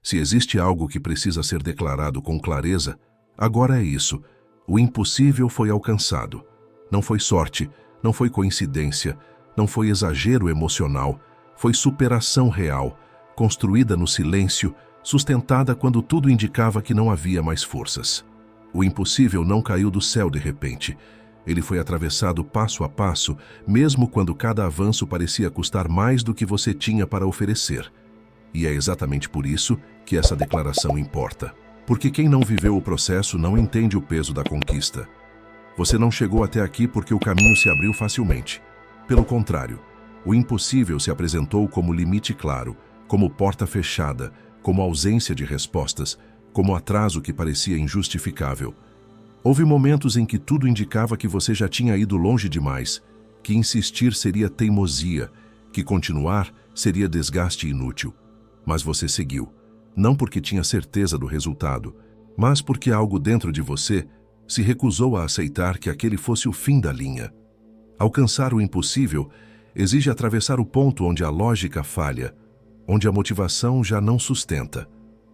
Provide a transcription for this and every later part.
Se existe algo que precisa ser declarado com clareza, agora é isso. O impossível foi alcançado. Não foi sorte, não foi coincidência, não foi exagero emocional, foi superação real, construída no silêncio, sustentada quando tudo indicava que não havia mais forças. O impossível não caiu do céu de repente. Ele foi atravessado passo a passo, mesmo quando cada avanço parecia custar mais do que você tinha para oferecer. E é exatamente por isso que essa declaração importa. Porque quem não viveu o processo não entende o peso da conquista. Você não chegou até aqui porque o caminho se abriu facilmente. Pelo contrário, o impossível se apresentou como limite claro, como porta fechada, como ausência de respostas, como atraso que parecia injustificável. Houve momentos em que tudo indicava que você já tinha ido longe demais, que insistir seria teimosia, que continuar seria desgaste inútil. Mas você seguiu, não porque tinha certeza do resultado, mas porque algo dentro de você se recusou a aceitar que aquele fosse o fim da linha. Alcançar o impossível exige atravessar o ponto onde a lógica falha, onde a motivação já não sustenta,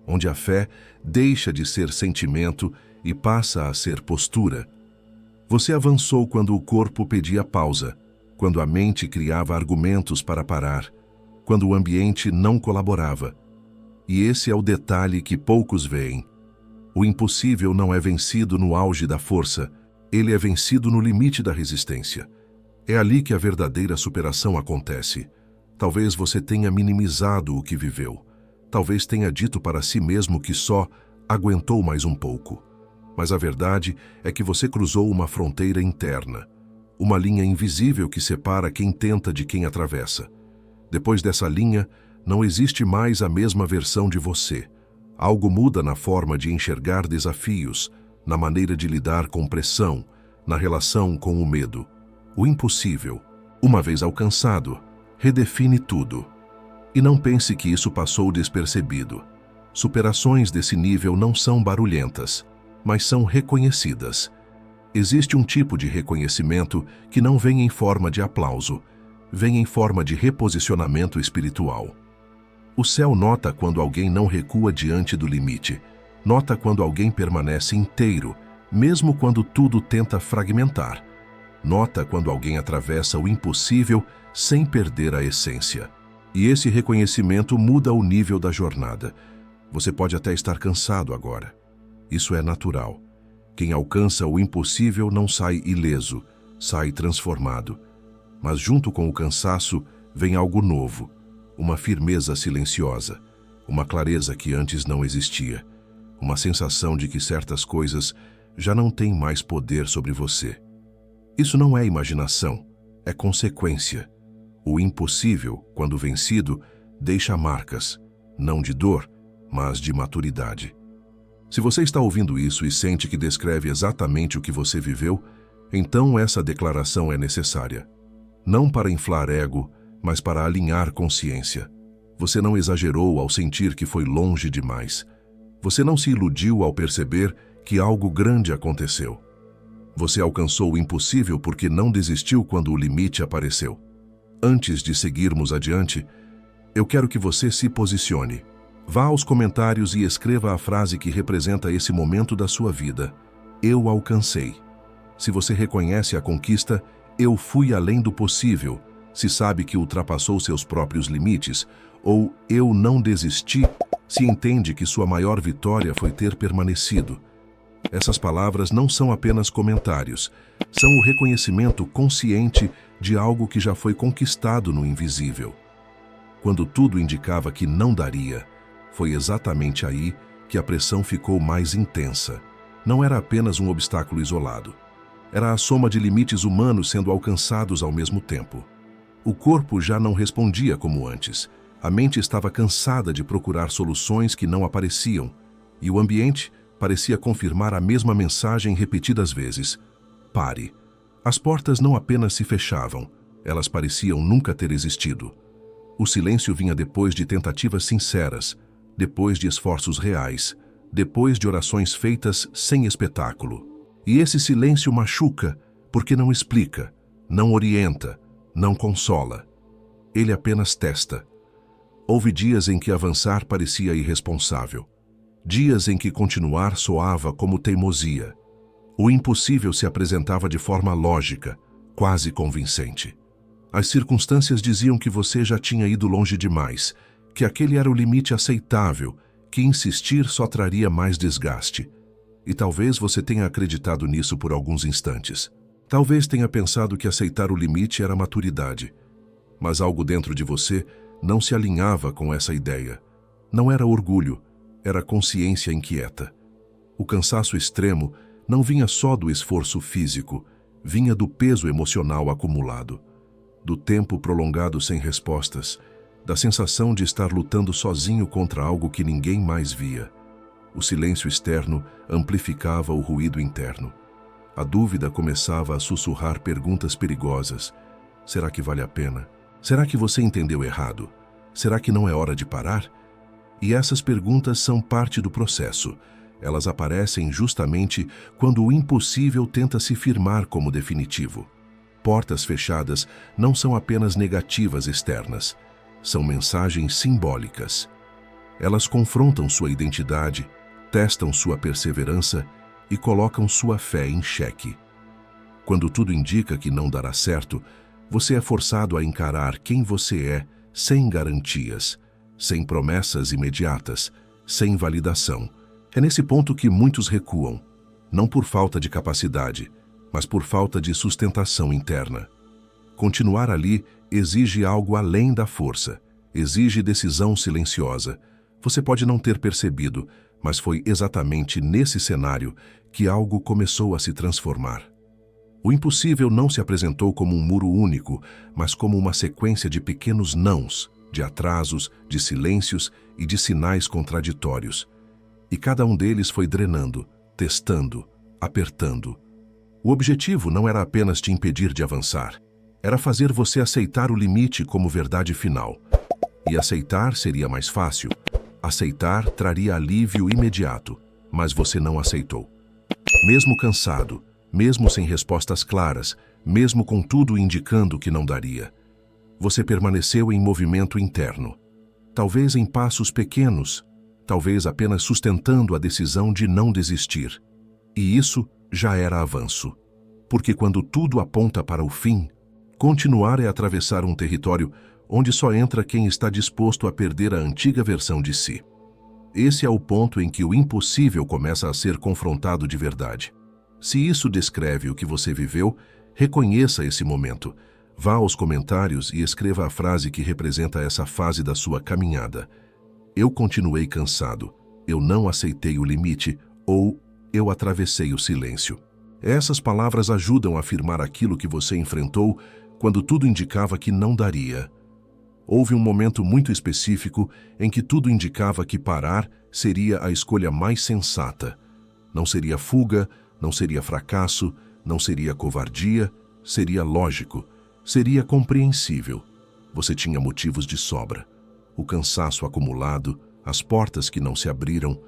onde a fé deixa de ser sentimento e passa a ser postura. Você avançou quando o corpo pedia pausa, quando a mente criava argumentos para parar, quando o ambiente não colaborava. E esse é o detalhe que poucos veem. O impossível não é vencido no auge da força, ele é vencido no limite da resistência. É ali que a verdadeira superação acontece. Talvez você tenha minimizado o que viveu. Talvez tenha dito para si mesmo que só aguentou mais um pouco. Mas a verdade é que você cruzou uma fronteira interna, uma linha invisível que separa quem tenta de quem atravessa. Depois dessa linha, não existe mais a mesma versão de você. Algo muda na forma de enxergar desafios, na maneira de lidar com pressão, na relação com o medo. O impossível, uma vez alcançado, redefine tudo. E não pense que isso passou despercebido. Superações desse nível não são barulhentas, mas são reconhecidas. Existe um tipo de reconhecimento que não vem em forma de aplauso, vem em forma de reposicionamento espiritual. O céu nota quando alguém não recua diante do limite, nota quando alguém permanece inteiro, mesmo quando tudo tenta fragmentar. Nota quando alguém atravessa o impossível sem perder a essência. E esse reconhecimento muda o nível da jornada. Você pode até estar cansado agora. Isso é natural. Quem alcança o impossível não sai ileso, sai transformado. Mas junto com o cansaço vem algo novo, uma firmeza silenciosa, uma clareza que antes não existia, uma sensação de que certas coisas já não têm mais poder sobre você. Isso não é imaginação, é consequência. O impossível, quando vencido, deixa marcas, não de dor, mas de maturidade. Se você está ouvindo isso e sente que descreve exatamente o que você viveu, então essa declaração é necessária. Não para inflar ego, mas para alinhar consciência. Você não exagerou ao sentir que foi longe demais. Você não se iludiu ao perceber que algo grande aconteceu. Você alcançou o impossível porque não desistiu quando o limite apareceu. Antes de seguirmos adiante, eu quero que você se posicione. Vá aos comentários e escreva a frase que representa esse momento da sua vida. Eu alcancei. Se você reconhece a conquista, eu fui além do possível, se sabe que ultrapassou seus próprios limites, ou eu não desisti, se entende que sua maior vitória foi ter permanecido. Essas palavras não são apenas comentários, são o reconhecimento consciente de algo que já foi conquistado no invisível. Quando tudo indicava que não daria, foi exatamente aí que a pressão ficou mais intensa. Não era apenas um obstáculo isolado. Era a soma de limites humanos sendo alcançados ao mesmo tempo. O corpo já não respondia como antes. A mente estava cansada de procurar soluções que não apareciam. E o ambiente parecia confirmar a mesma mensagem repetidas vezes. Pare. As portas não apenas se fechavam, elas pareciam nunca ter existido. O silêncio vinha depois de tentativas sinceras, depois de esforços reais, depois de orações feitas sem espetáculo. E esse silêncio machuca, porque não explica, não orienta, não consola. Ele apenas testa. Houve dias em que avançar parecia irresponsável. Dias em que continuar soava como teimosia. O impossível se apresentava de forma lógica, quase convincente. As circunstâncias diziam que você já tinha ido longe demais, que aquele era o limite aceitável, que insistir só traria mais desgaste. E talvez você tenha acreditado nisso por alguns instantes. Talvez tenha pensado que aceitar o limite era maturidade. Mas algo dentro de você não se alinhava com essa ideia. Não era orgulho, era consciência inquieta. O cansaço extremo não vinha só do esforço físico, vinha do peso emocional acumulado, do tempo prolongado sem respostas, da sensação de estar lutando sozinho contra algo que ninguém mais via. O silêncio externo amplificava o ruído interno. A dúvida começava a sussurrar perguntas perigosas. Será que vale a pena? Será que você entendeu errado? Será que não é hora de parar? E essas perguntas são parte do processo. Elas aparecem justamente quando o impossível tenta se firmar como definitivo. Portas fechadas não são apenas negativas externas, são mensagens simbólicas. Elas confrontam sua identidade, testam sua perseverança e colocam sua fé em xeque. Quando tudo indica que não dará certo, você é forçado a encarar quem você é sem garantias, sem promessas imediatas, sem validação. É nesse ponto que muitos recuam, não por falta de capacidade, mas por falta de sustentação interna. Continuar ali exige algo além da força, exige decisão silenciosa. Você pode não ter percebido, mas foi exatamente nesse cenário que algo começou a se transformar. O impossível não se apresentou como um muro único, mas como uma sequência de pequenos nãos, de atrasos, de silêncios e de sinais contraditórios. E cada um deles foi drenando, testando, apertando. O objetivo não era apenas te impedir de avançar, era fazer você aceitar o limite como verdade final. E aceitar seria mais fácil. Aceitar traria alívio imediato, mas você não aceitou. Mesmo cansado, mesmo sem respostas claras, mesmo com tudo indicando que não daria, você permaneceu em movimento interno. Talvez em passos pequenos, talvez apenas sustentando a decisão de não desistir. E isso já era avanço. Porque quando tudo aponta para o fim, continuar é atravessar um território onde só entra quem está disposto a perder a antiga versão de si. Esse é o ponto em que o impossível começa a ser confrontado de verdade. Se isso descreve o que você viveu, reconheça esse momento. Vá aos comentários e escreva a frase que representa essa fase da sua caminhada. Eu continuei cansado, eu não aceitei o limite, ou eu atravessei o silêncio. Essas palavras ajudam a afirmar aquilo que você enfrentou quando tudo indicava que não daria. Houve um momento muito específico em que tudo indicava que parar seria a escolha mais sensata. Não seria fuga, não seria fracasso, não seria covardia, seria lógico, seria compreensível. Você tinha motivos de sobra. O cansaço acumulado, as portas que não se abriram,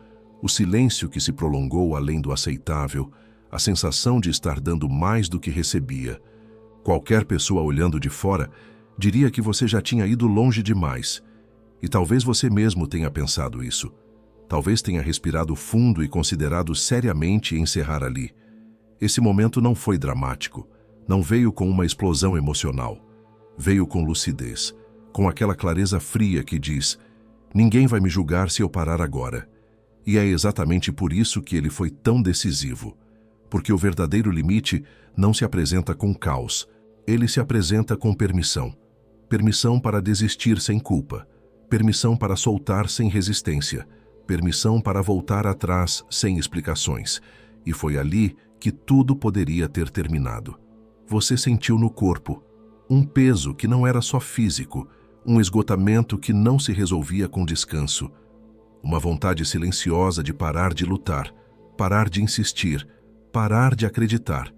o silêncio que se prolongou além do aceitável, a sensação de estar dando mais do que recebia. Qualquer pessoa olhando de fora diria que você já tinha ido longe demais. E talvez você mesmo tenha pensado isso. Talvez tenha respirado fundo e considerado seriamente encerrar ali. Esse momento não foi dramático. Não veio com uma explosão emocional. Veio com lucidez, com aquela clareza fria que diz: ninguém vai me julgar se eu parar agora. E é exatamente por isso que ele foi tão decisivo. Porque o verdadeiro limite não se apresenta com caos. Ele se apresenta com permissão. Permissão para desistir sem culpa. Permissão para soltar sem resistência. Permissão para voltar atrás sem explicações. E foi ali que tudo poderia ter terminado. Você sentiu no corpo um peso que não era só físico, um esgotamento que não se resolvia com descanso, uma vontade silenciosa de parar de lutar, parar de insistir, parar de acreditar.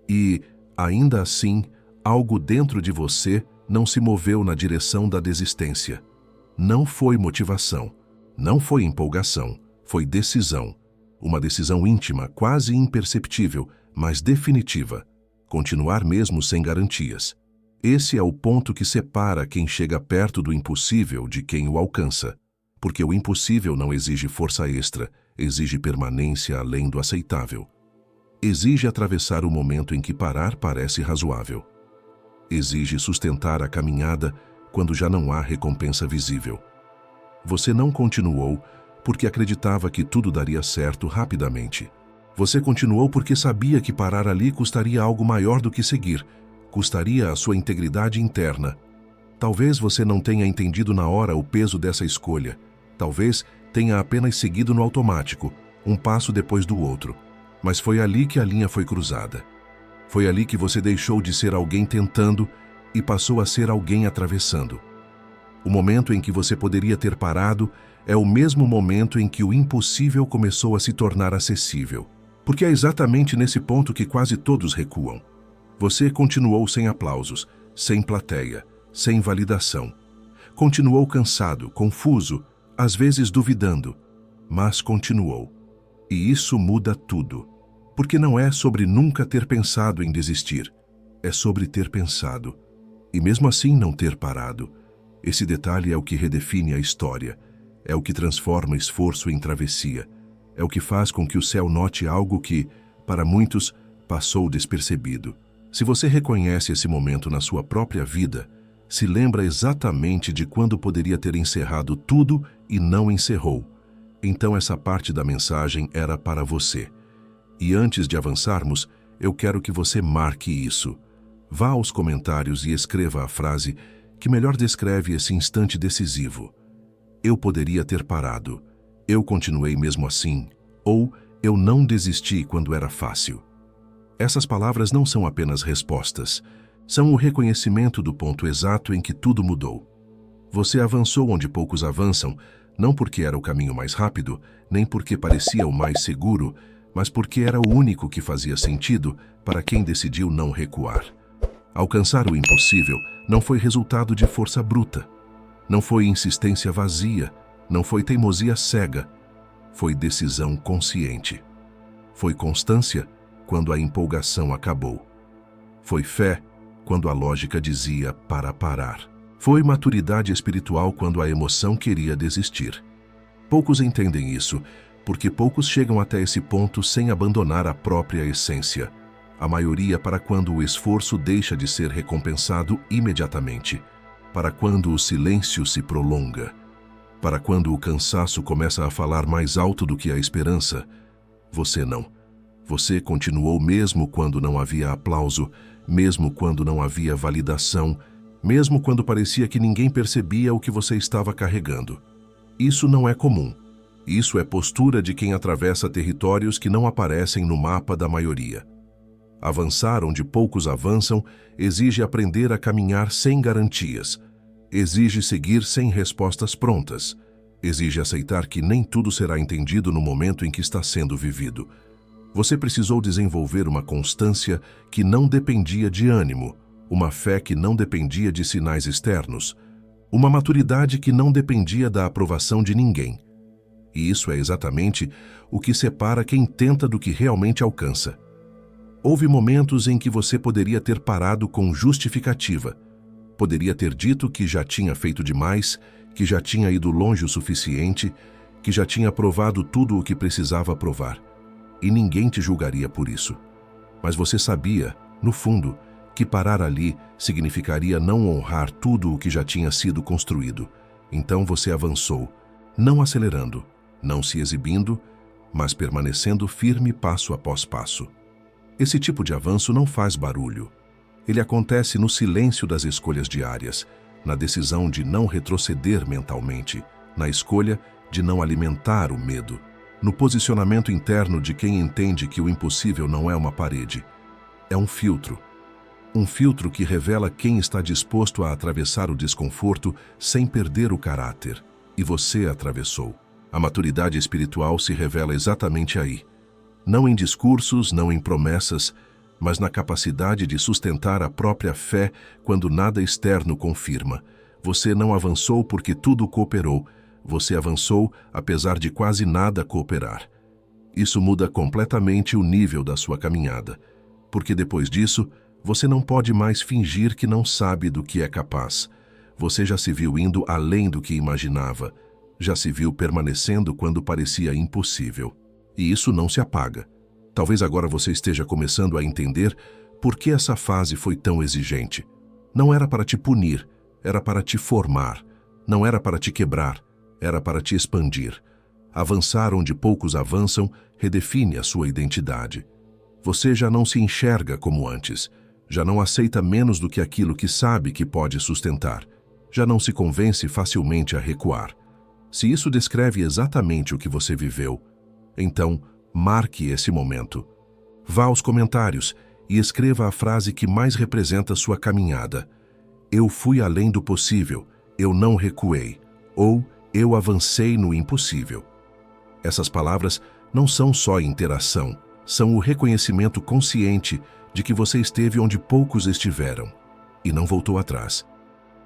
E, ainda assim, algo dentro de você não se moveu na direção da desistência. Não foi motivação, não foi empolgação, foi decisão. Uma decisão íntima, quase imperceptível, mas definitiva. Continuar mesmo sem garantias. Esse é o ponto que separa quem chega perto do impossível de quem o alcança, porque o impossível não exige força extra, exige permanência além do aceitável. Exige atravessar o momento em que parar parece razoável. Exige sustentar a caminhada quando já não há recompensa visível. Você não continuou porque acreditava que tudo daria certo rapidamente. Você continuou porque sabia que parar ali custaria algo maior do que seguir, custaria a sua integridade interna. Talvez você não tenha entendido na hora o peso dessa escolha. Talvez tenha apenas seguido no automático, um passo depois do outro. Mas foi ali que a linha foi cruzada. Foi ali que você deixou de ser alguém tentando e passou a ser alguém atravessando. O momento em que você poderia ter parado é o mesmo momento em que o impossível começou a se tornar acessível. Porque é exatamente nesse ponto que quase todos recuam. Você continuou sem aplausos, sem plateia, sem validação. Continuou cansado, confuso, às vezes duvidando, mas continuou. E isso muda tudo. Porque não é sobre nunca ter pensado em desistir, é sobre ter pensado. E mesmo assim não ter parado. Esse detalhe é o que redefine a história, é o que transforma esforço em travessia, é o que faz com que o céu note algo que, para muitos, passou despercebido. Se você reconhece esse momento na sua própria vida, se lembra exatamente de quando poderia ter encerrado tudo e não encerrou, então essa parte da mensagem era para você. E antes de avançarmos, eu quero que você marque isso. Vá aos comentários e escreva a frase que melhor descreve esse instante decisivo. Eu poderia ter parado. Eu continuei mesmo assim. Ou eu não desisti quando era fácil. Essas palavras não são apenas respostas. São o reconhecimento do ponto exato em que tudo mudou. Você avançou onde poucos avançam, não porque era o caminho mais rápido, nem porque parecia o mais seguro, mas porque era o único que fazia sentido para quem decidiu não recuar. Alcançar o impossível não foi resultado de força bruta. Não foi insistência vazia. Não foi teimosia cega. Foi decisão consciente. Foi constância quando a empolgação acabou. Foi fé quando a lógica dizia para parar. Foi maturidade espiritual quando a emoção queria desistir. Poucos entendem isso, porque poucos chegam até esse ponto sem abandonar a própria essência. A maioria para quando o esforço deixa de ser recompensado imediatamente, para quando o silêncio se prolonga, para quando o cansaço começa a falar mais alto do que a esperança. Você não. Você continuou mesmo quando não havia aplauso, mesmo quando não havia validação, mesmo quando parecia que ninguém percebia o que você estava carregando. Isso não é comum. Isso é postura de quem atravessa territórios que não aparecem no mapa da maioria. Avançar onde poucos avançam exige aprender a caminhar sem garantias, exige seguir sem respostas prontas, exige aceitar que nem tudo será entendido no momento em que está sendo vivido. Você precisou desenvolver uma constância que não dependia de ânimo, uma fé que não dependia de sinais externos, uma maturidade que não dependia da aprovação de ninguém. E isso é exatamente o que separa quem tenta do que realmente alcança. Houve momentos em que você poderia ter parado com justificativa. Poderia ter dito que já tinha feito demais, que já tinha ido longe o suficiente, que já tinha provado tudo o que precisava provar. E ninguém te julgaria por isso. Mas você sabia, no fundo, que parar ali significaria não honrar tudo o que já tinha sido construído. Então você avançou, não acelerando, não se exibindo, mas permanecendo firme passo após passo. Esse tipo de avanço não faz barulho. Ele acontece no silêncio das escolhas diárias, na decisão de não retroceder mentalmente, na escolha de não alimentar o medo, no posicionamento interno de quem entende que o impossível não é uma parede, é um filtro. Um filtro que revela quem está disposto a atravessar o desconforto sem perder o caráter. E você atravessou. A maturidade espiritual se revela exatamente aí. Não em discursos, não em promessas, mas na capacidade de sustentar a própria fé quando nada externo confirma. Você não avançou porque tudo cooperou. Você avançou apesar de quase nada cooperar. Isso muda completamente o nível da sua caminhada, porque depois disso, Você não pode mais fingir que não sabe do que é capaz. Você já se viu indo além do que imaginava. Já se viu permanecendo quando parecia impossível. E isso não se apaga. Talvez agora você esteja começando a entender por que essa fase foi tão exigente. Não era para te punir, era para te formar. Não era para te quebrar, era para te expandir. Avançar onde poucos avançam redefine a sua identidade. Você já não se enxerga como antes. Já não aceita menos do que aquilo que sabe que pode sustentar. Já não se convence facilmente a recuar. Se isso descreve exatamente o que você viveu, então marque esse momento. Vá aos comentários e escreva a frase que mais representa sua caminhada. Eu fui além do possível, eu não recuei. Ou eu avancei no impossível. Essas palavras não são só interação, são o reconhecimento consciente de que você esteve onde poucos estiveram e não voltou atrás.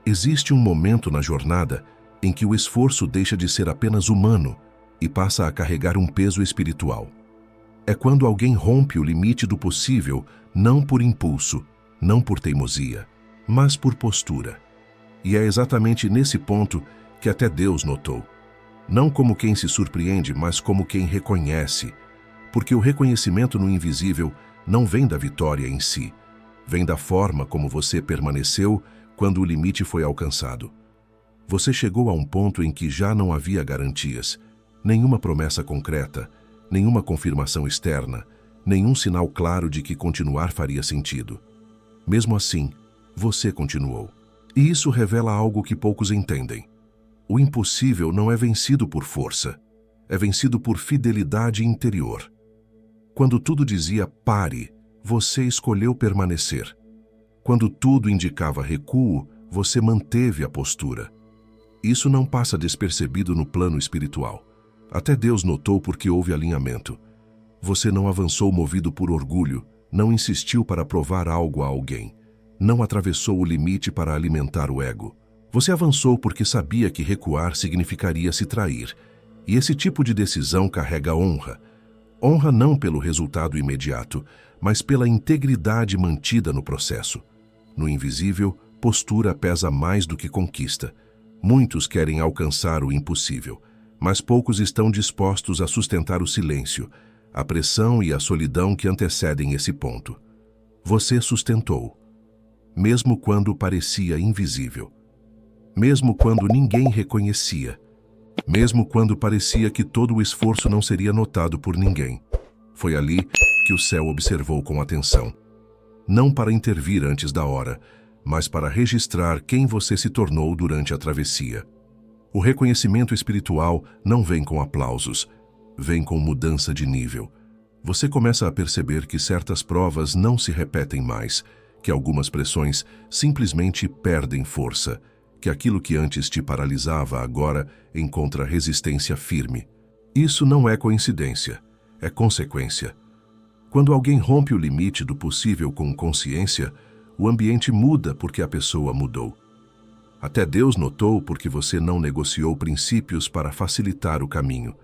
Existe um momento na jornada em que o esforço deixa de ser apenas humano e passa a carregar um peso espiritual. É quando alguém rompe o limite do possível, não por impulso, não por teimosia, mas por postura. E é exatamente nesse ponto que até Deus notou. Não como quem se surpreende, mas como quem reconhece. Porque o reconhecimento no invisível não vem da vitória em si, vem da forma como você permaneceu quando o limite foi alcançado. Você chegou a um ponto em que já não havia garantias, nenhuma promessa concreta, nenhuma confirmação externa, nenhum sinal claro de que continuar faria sentido. Mesmo assim, você continuou. E isso revela algo que poucos entendem. O impossível não é vencido por força, é vencido por fidelidade interior. Quando tudo dizia pare, você escolheu permanecer. Quando tudo indicava recuo, você manteve a postura. Isso não passa despercebido no plano espiritual. Até Deus notou porque houve alinhamento. Você não avançou movido por orgulho, não insistiu para provar algo a alguém, não atravessou o limite para alimentar o ego. Você avançou porque sabia que recuar significaria se trair. E esse tipo de decisão carrega honra. Honra não pelo resultado imediato, mas pela integridade mantida no processo. No invisível, postura pesa mais do que conquista. Muitos querem alcançar o impossível, mas poucos estão dispostos a sustentar o silêncio, a pressão e a solidão que antecedem esse ponto. Você sustentou, mesmo quando parecia invisível, mesmo quando ninguém reconhecia, mesmo quando parecia que todo o esforço não seria notado por ninguém. Foi ali que o céu observou com atenção. Não para intervir antes da hora, mas para registrar quem você se tornou durante a travessia. O reconhecimento espiritual não vem com aplausos, vem com mudança de nível. Você começa a perceber que certas provas não se repetem mais, que algumas pressões simplesmente perdem força, que aquilo que antes te paralisava agora encontra resistência firme. Isso não é coincidência, é consequência. Quando alguém rompe o limite do possível com consciência, o ambiente muda porque a pessoa mudou. Até Deus notou porque você não negociou princípios para facilitar o caminho.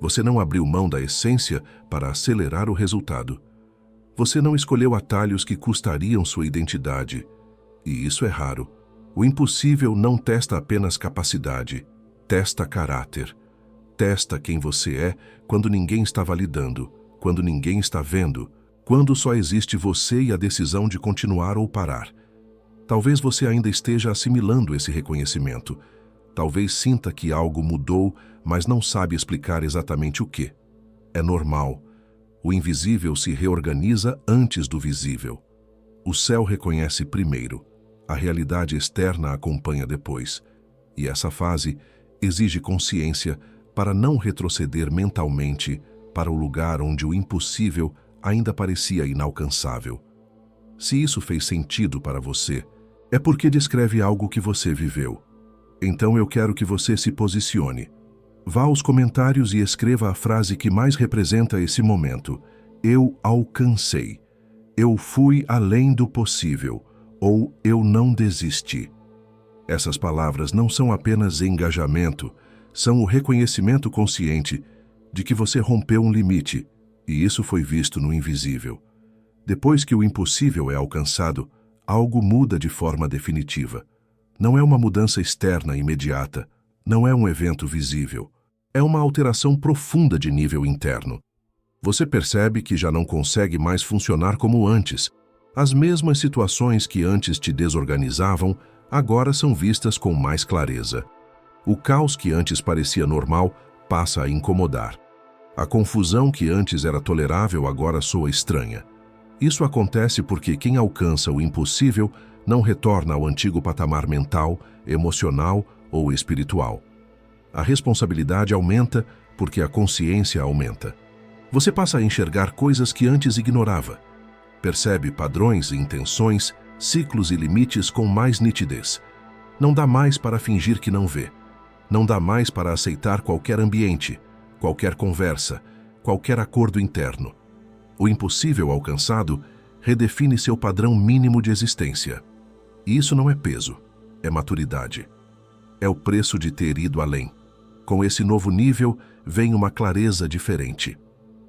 Você não abriu mão da essência para acelerar o resultado. Você não escolheu atalhos que custariam sua identidade. E isso é raro. O impossível não testa apenas capacidade, testa caráter. Testa quem você é quando ninguém está validando, quando ninguém está vendo, quando só existe você e a decisão de continuar ou parar. Talvez você ainda esteja assimilando esse reconhecimento. Talvez sinta que algo mudou, mas não sabe explicar exatamente o que. É normal. O invisível se reorganiza antes do visível. O céu reconhece primeiro. A realidade externa acompanha depois. E essa fase exige consciência para não retroceder mentalmente para o lugar onde o impossível ainda parecia inalcançável. Se isso fez sentido para você, é porque descreve algo que você viveu. Então eu quero que você se posicione. Vá aos comentários e escreva a frase que mais representa esse momento. Eu alcancei. Eu fui além do possível. Ou eu não desisti. Essas palavras não são apenas engajamento, são o reconhecimento consciente de que você rompeu um limite, e isso foi visto no invisível. Depois que o impossível é alcançado, algo muda de forma definitiva. Não é uma mudança externa imediata, não é um evento visível. É uma alteração profunda de nível interno. Você percebe que já não consegue mais funcionar como antes. As mesmas situações que antes te desorganizavam, agora são vistas com mais clareza. O caos que antes parecia normal passa a incomodar. A confusão que antes era tolerável agora soa estranha. Isso acontece porque quem alcança o impossível não retorna ao antigo patamar mental, emocional ou espiritual. A responsabilidade aumenta porque a consciência aumenta. Você passa a enxergar coisas que antes ignorava. Percebe padrões e intenções, ciclos e limites com mais nitidez. Não dá mais para fingir que não vê. Não dá mais para aceitar qualquer ambiente, qualquer conversa, qualquer acordo interno. O impossível alcançado redefine seu padrão mínimo de existência. E isso não é peso, é maturidade. É o preço de ter ido além. Com esse novo nível, vem uma clareza diferente.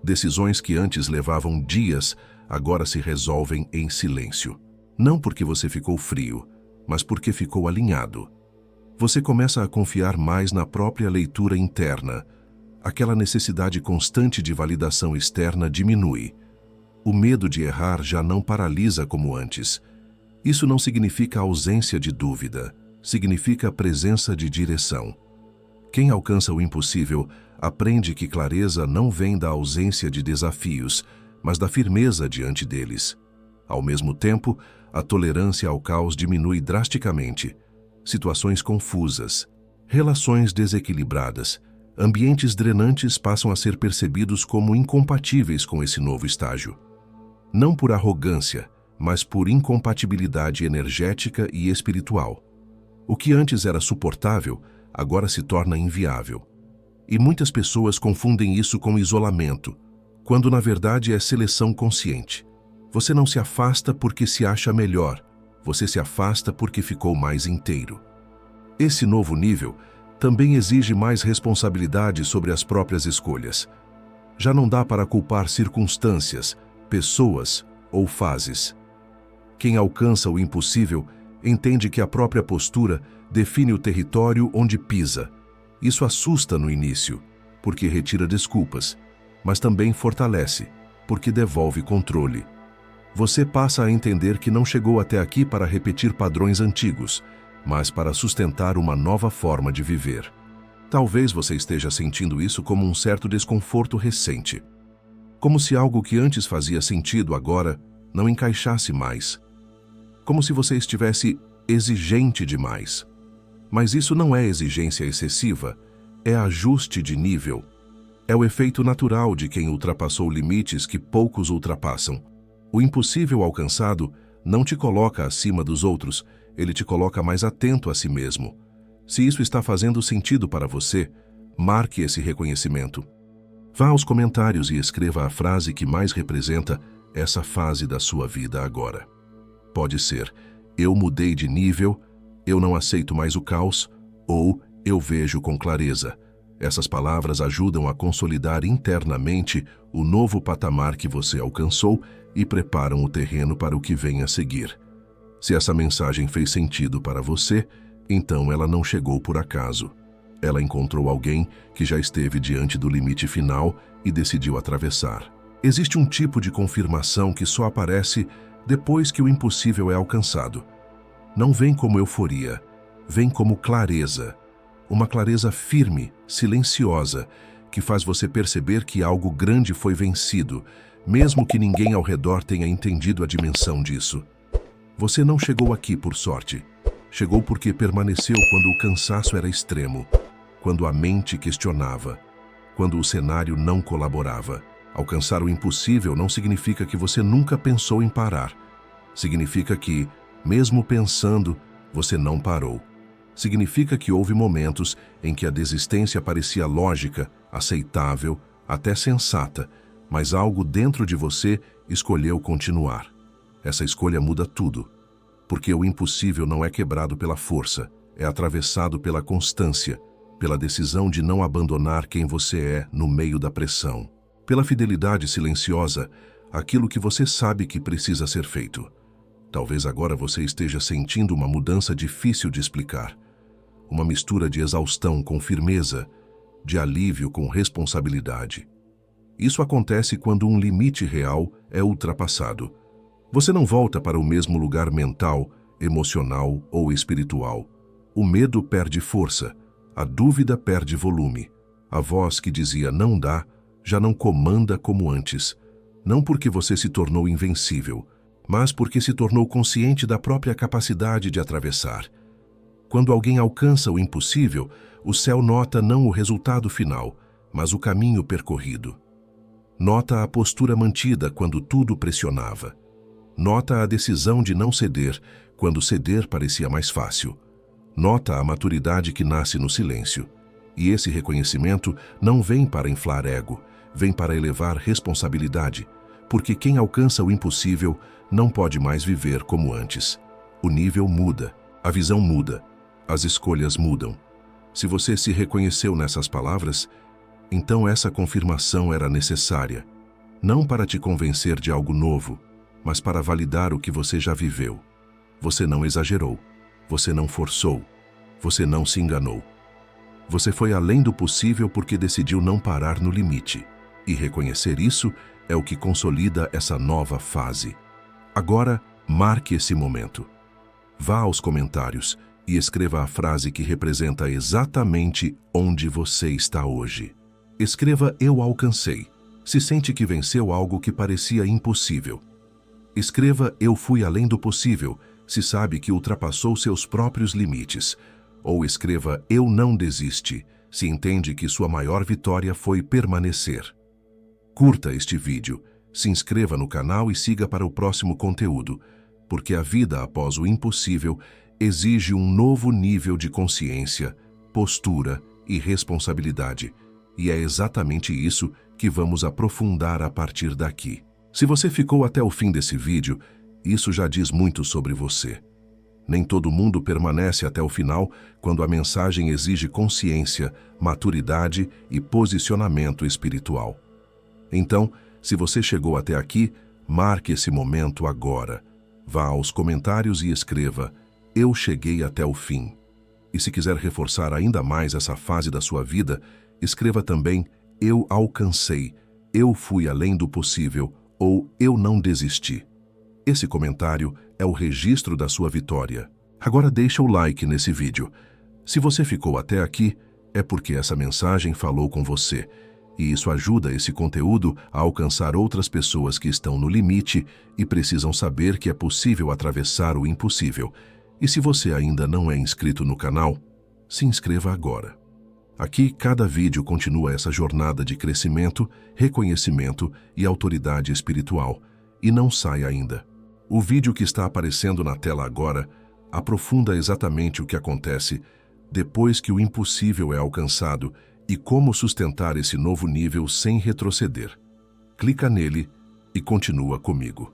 Decisões que antes levavam dias, agora se resolvem em silêncio. Não porque você ficou frio, mas porque ficou alinhado. Você começa a confiar mais na própria leitura interna. Aquela necessidade constante de validação externa diminui. O medo de errar já não paralisa como antes. Isso não significa ausência de dúvida, significa presença de direção. Quem alcança o impossível aprende que clareza não vem da ausência de desafios, mas da firmeza diante deles. Ao mesmo tempo, a tolerância ao caos diminui drasticamente. Situações confusas, relações desequilibradas, ambientes drenantes passam a ser percebidos como incompatíveis com esse novo estágio. Não por arrogância, mas por incompatibilidade energética e espiritual. O que antes era suportável, agora se torna inviável. E muitas pessoas confundem isso com isolamento, quando na verdade é seleção consciente. Você não se afasta porque se acha melhor, você se afasta porque ficou mais inteiro. Esse novo nível também exige mais responsabilidade sobre as próprias escolhas. Já não dá para culpar circunstâncias, pessoas ou fases. Quem alcança o impossível entende que a própria postura define o território onde pisa. Isso assusta no início, porque retira desculpas, mas também fortalece, porque devolve controle. Você passa a entender que não chegou até aqui para repetir padrões antigos, mas para sustentar uma nova forma de viver. Talvez você esteja sentindo isso como um certo desconforto recente. Como se algo que antes fazia sentido agora não encaixasse mais. Como se você estivesse exigente demais. Mas isso não é exigência excessiva, é ajuste de nível. É o efeito natural de quem ultrapassou limites que poucos ultrapassam. O impossível alcançado não te coloca acima dos outros, ele te coloca mais atento a si mesmo. Se isso está fazendo sentido para você, marque esse reconhecimento. Vá aos comentários e escreva a frase que mais representa essa fase da sua vida agora. Pode ser, eu mudei de nível, eu não aceito mais o caos, ou eu vejo com clareza. Essas palavras ajudam a consolidar internamente o novo patamar que você alcançou e preparam o terreno para o que vem a seguir. Se essa mensagem fez sentido para você, então ela não chegou por acaso. Ela encontrou alguém que já esteve diante do limite final e decidiu atravessar. Existe um tipo de confirmação que só aparece depois que o impossível é alcançado. Não vem como euforia, vem como clareza. Uma clareza firme, silenciosa, que faz você perceber que algo grande foi vencido, mesmo que ninguém ao redor tenha entendido a dimensão disso. Você não chegou aqui por sorte. Chegou porque permaneceu quando o cansaço era extremo, quando a mente questionava, quando o cenário não colaborava. Alcançar o impossível não significa que você nunca pensou em parar. Significa que, mesmo pensando, você não parou. Significa que houve momentos em que a desistência parecia lógica, aceitável, até sensata, mas algo dentro de você escolheu continuar. Essa escolha muda tudo, porque o impossível não é quebrado pela força, é atravessado pela constância, pela decisão de não abandonar quem você é no meio da pressão. Pela fidelidade silenciosa, aquilo que você sabe que precisa ser feito. Talvez agora você esteja sentindo uma mudança difícil de explicar. Uma mistura de exaustão com firmeza, de alívio com responsabilidade. Isso acontece quando um limite real é ultrapassado. Você não volta para o mesmo lugar mental, emocional ou espiritual. O medo perde força, a dúvida perde volume. A voz que dizia não dá, já não comanda como antes. Não porque você se tornou invencível, mas porque se tornou consciente da própria capacidade de atravessar. Quando alguém alcança o impossível, o céu nota não o resultado final, mas o caminho percorrido. Nota a postura mantida quando tudo pressionava. Nota a decisão de não ceder, quando ceder parecia mais fácil. Nota a maturidade que nasce no silêncio. E esse reconhecimento não vem para inflar ego, vem para elevar responsabilidade, porque quem alcança o impossível não pode mais viver como antes. O nível muda, a visão muda, as escolhas mudam. Se você se reconheceu nessas palavras, então essa confirmação era necessária, não para te convencer de algo novo, mas para validar o que você já viveu. Você não exagerou, você não forçou, você não se enganou. Você foi além do possível porque decidiu não parar no limite. E reconhecer isso é o que consolida essa nova fase. Agora, marque esse momento. Vá aos comentários e escreva a frase que representa exatamente onde você está hoje. Escreva "Eu alcancei", se sente que venceu algo que parecia impossível. Escreva "Eu fui além do possível", se sabe que ultrapassou seus próprios limites. Ou escreva "Eu não desisti", se entende que sua maior vitória foi permanecer. Curta este vídeo, se inscreva no canal e siga para o próximo conteúdo, porque a vida após o impossível exige um novo nível de consciência, postura e responsabilidade. E é exatamente isso que vamos aprofundar a partir daqui. Se você ficou até o fim desse vídeo, isso já diz muito sobre você. Nem todo mundo permanece até o final quando a mensagem exige consciência, maturidade e posicionamento espiritual. Então, se você chegou até aqui, marque esse momento agora. Vá aos comentários e escreva "Eu cheguei até o fim". E se quiser reforçar ainda mais essa fase da sua vida, escreva também "Eu alcancei", "Eu fui além do possível" ou "Eu não desisti". Esse comentário é o registro da sua vitória. Agora deixa o like nesse vídeo. Se você ficou até aqui, é porque essa mensagem falou com você. E isso ajuda esse conteúdo a alcançar outras pessoas que estão no limite e precisam saber que é possível atravessar o impossível. E se você ainda não é inscrito no canal, se inscreva agora. Aqui, cada vídeo continua essa jornada de crescimento, reconhecimento e autoridade espiritual. E não sai ainda. O vídeo que está aparecendo na tela agora aprofunda exatamente o que acontece depois que o impossível é alcançado e como sustentar esse novo nível sem retroceder. Clica nele e continua comigo.